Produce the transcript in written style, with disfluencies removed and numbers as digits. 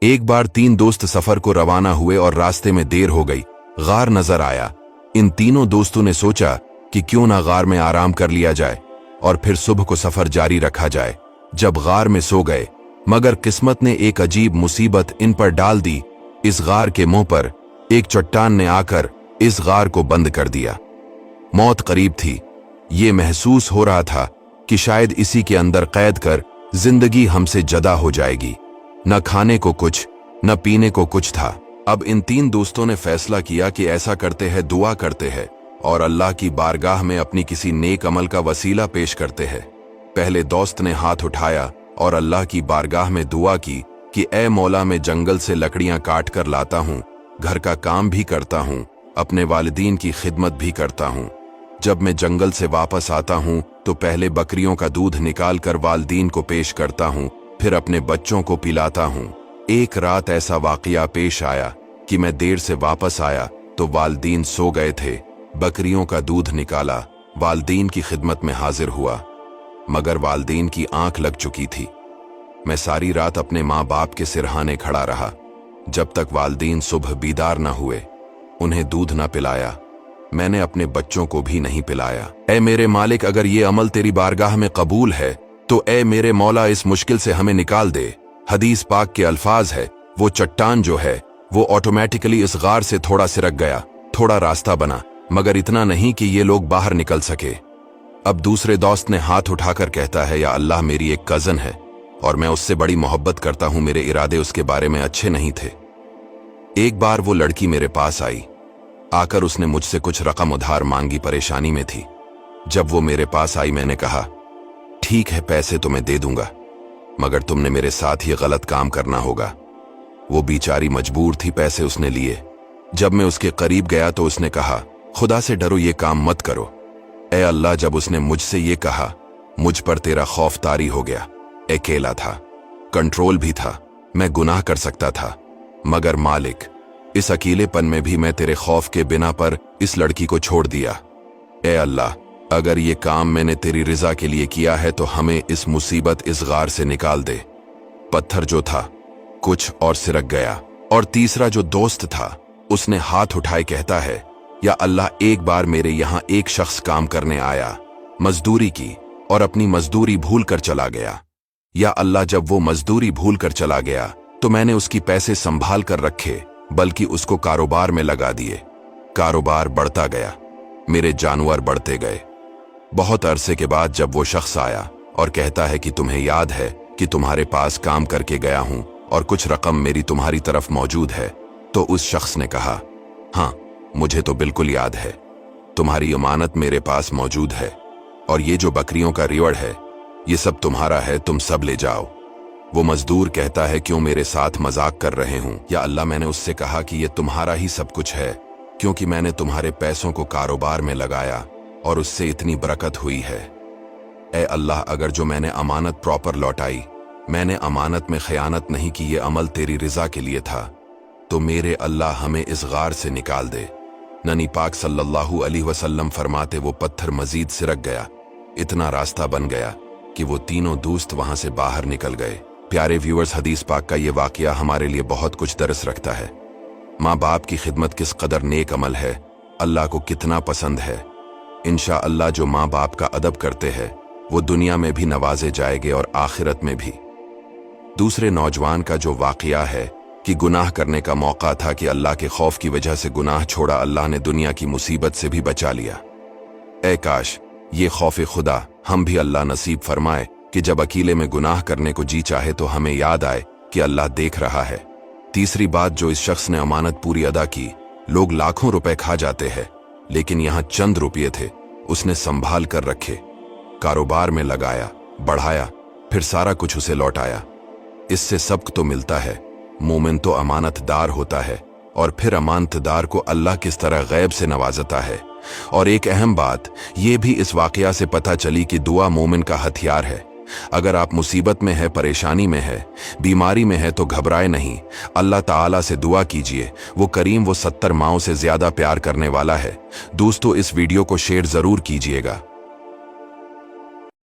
एक बार 3 दोस्त सफर को रवाना हुए और रास्ते में देर हो गई। गार नजर आया। इन तीनों दोस्तों ने सोचा कि क्यों ना गार में आराम कर लिया जाए और फिर सुबह को सफर जारी रखा जाए। जब गार में सो गए, मगर किस्मत ने एक अजीब मुसीबत इन पर डाल दी। इस गार के मुंह पर एक चट्टान ने आकर इस गार को बंद कर दिया। मौत करीब थी। ये महसूस हो रहा था कि शायद इसी के अंदर कैद कर जिंदगी हमसे जदा हो जाएगी। न खाने को कुछ, न पीने को कुछ था। अब इन 3 दोस्तों ने फैसला किया कि ऐसा करते हैं, दुआ करते हैं और अल्लाह की बारगाह में अपनी किसी नेक अमल का वसीला पेश करते हैं। पहले दोस्त ने हाथ उठाया और अल्लाह की बारगाह में दुआ की कि ऐ मौला, मैं जंगल से लकड़ियां काट कर लाता हूँ, घर का काम भी करता हूँ, अपने वालिदीन की खिदमत भी करता हूँ। जब मैं जंगल से वापस आता हूँ तो पहले बकरियों का दूध निकाल कर वालिदीन को पेश करता हूँ, फिर अपने बच्चों को पिलाता हूँ। एक रात ऐसा वाकया पेश आया कि मैं देर से वापस आया तो वालिदीन सो गए थे। बकरियों का दूध निकाला, वालिदीन की खिदमत में हाजिर हुआ, मगर वालिदीन की आंख लग चुकी थी। मैं सारी रात अपने माँ बाप के सिरहाने खड़ा रहा, जब तक वालिदीन सुबह बीदार न हुए। उन्हें दूध न पिलाया, मैंने अपने बच्चों को भी नहीं पिलाया। ऐ मेरे मालिक, अगर ये अमल तेरी बारगाह में कबूल है तो ऐ मेरे मौला, इस मुश्किल से हमें निकाल दे। हदीस पाक के अल्फाज है, वो चट्टान जो है वो ऑटोमेटिकली इस गार से थोड़ा सिरक गया, थोड़ा रास्ता बना, मगर इतना नहीं कि ये लोग बाहर निकल सके। अब दूसरे दोस्त ने हाथ उठाकर कहता है, या अल्लाह, मेरी एक कजन है और मैं उससे बड़ी मोहब्बत करता हूं, मेरे इरादे उसके बारे में अच्छे नहीं थे। एक बार वो लड़की मेरे पास आई। आकर उसने मुझसे कुछ रकम उधार मांगी, परेशानी में थी। जब वो मेरे पास आई, मैंने कहा, ठीक है, पैसे तो मैं दे दूंगा, मगर तुमने मेरे साथ ये गलत काम करना होगा। वो बेचारी मजबूर थी, पैसे उसने लिए। जब मैं उसके करीब गया तो उसने कहा, खुदा से डरो, ये काम मत करो। ऐ अल्लाह, जब उसने मुझसे ये कहा, मुझ पर तेरा खौफ तारी हो गया। अकेला था, कंट्रोल भी था, मैं गुनाह कर सकता था, मगर मालिक, इस अकेलेपन में भी मैं तेरे खौफ के बिना पर इस लड़की को छोड़ दिया। ऐ अल्लाह, अगर ये काम मैंने तेरी रिजा के लिए किया है तो हमें इस मुसीबत, इस गार से निकाल दे। पत्थर जो था कुछ और सिरक गया। और तीसरा जो दोस्त था उसने हाथ उठाए कहता है, या अल्लाह, एक बार मेरे यहाँ एक शख्स काम करने आया, मजदूरी की और अपनी मजदूरी भूल कर चला गया। या अल्लाह, जब वो मजदूरी भूल कर चला गया तो मैंने उसकी पैसे संभाल कर रखे, बल्कि उसको कारोबार में लगा दिए। कारोबार बढ़ता गया, मेरे जानवर बढ़ते गए। बहुत अरसे के बाद जब वो शख्स आया और कहता है कि तुम्हें याद है कि तुम्हारे पास काम करके गया हूं और कुछ रकम मेरी तुम्हारी तरफ मौजूद है, तो उस शख्स ने कहा, हाँ, मुझे तो बिल्कुल याद है, तुम्हारी अमानत मेरे पास मौजूद है और ये जो बकरियों का रिवड़ है ये सब तुम्हारा है, तुम सब ले जाओ। वो मजदूर कहता है, क्यों मेरे साथ मजाक कर रहे हूं? या अल्लाह, मैंने उससे कहा कि ये तुम्हारा ही सब कुछ है, क्योंकि मैंने तुम्हारे पैसों को कारोबार में लगाया और उससे इतनी बरकत हुई है। ऐ अल्लाह, अगर जो मैंने अमानत प्रॉपर लौटाई, मैंने अमानत में खयानत नहीं की, ये अमल तेरी रिजा के लिए था, तो मेरे अल्लाह हमें इस गार से निकाल दे। नबी पाक सल्लल्लाहु अलैहि वसल्लम फरमाते, वो पत्थर मजीद सिरक गया, इतना रास्ता बन गया कि वो तीनों दोस्त वहां से बाहर निकल गए। प्यारे व्यूअर्स, हदीस पाक का ये वाकया हमारे लिए बहुत कुछ दर्स रखता है। माँ बाप की खिदमत किस कदर नेक अमल है, अल्लाह को कितना पसंद है। इंशाअल्लाह जो माँ बाप का अदब करते हैं वो दुनिया में भी नवाजे जाएंगे और आखिरत में भी। दूसरे नौजवान का जो वाकया है कि गुनाह करने का मौका था कि अल्लाह के खौफ की वजह से गुनाह छोड़ा, अल्लाह ने दुनिया की मुसीबत से भी बचा लिया। ऐ काश ये खौफ खुदा हम भी अल्लाह नसीब फरमाए कि जब अकेले में गुनाह करने को जी चाहे तो हमें याद आए कि अल्लाह देख रहा है। तीसरी बात, जो इस शख्स ने अमानत पूरी अदा की, लोग लाखों रुपए खा जाते हैं, लेकिन यहाँ चंद रुपये थे, उसने संभाल कर रखे, कारोबार में लगाया, बढ़ाया, फिर सारा कुछ उसे लौटाया। इससे सबक तो मिलता है, मोमिन तो अमानतदार होता है और फिर अमानतदार को अल्लाह किस तरह गैब से नवाजता है। और एक अहम बात यह भी इस वाकया से पता चली कि दुआ मोमिन का हथियार है। अगर आप मुसीबत में है, परेशानी में है, बीमारी में है तो घबराए नहीं, अल्लाह ताला से दुआ कीजिए। वो करीम, वो 70 माओं से ज्यादा प्यार करने वाला है। दोस्तों, इस वीडियो को शेयर जरूर कीजिएगा।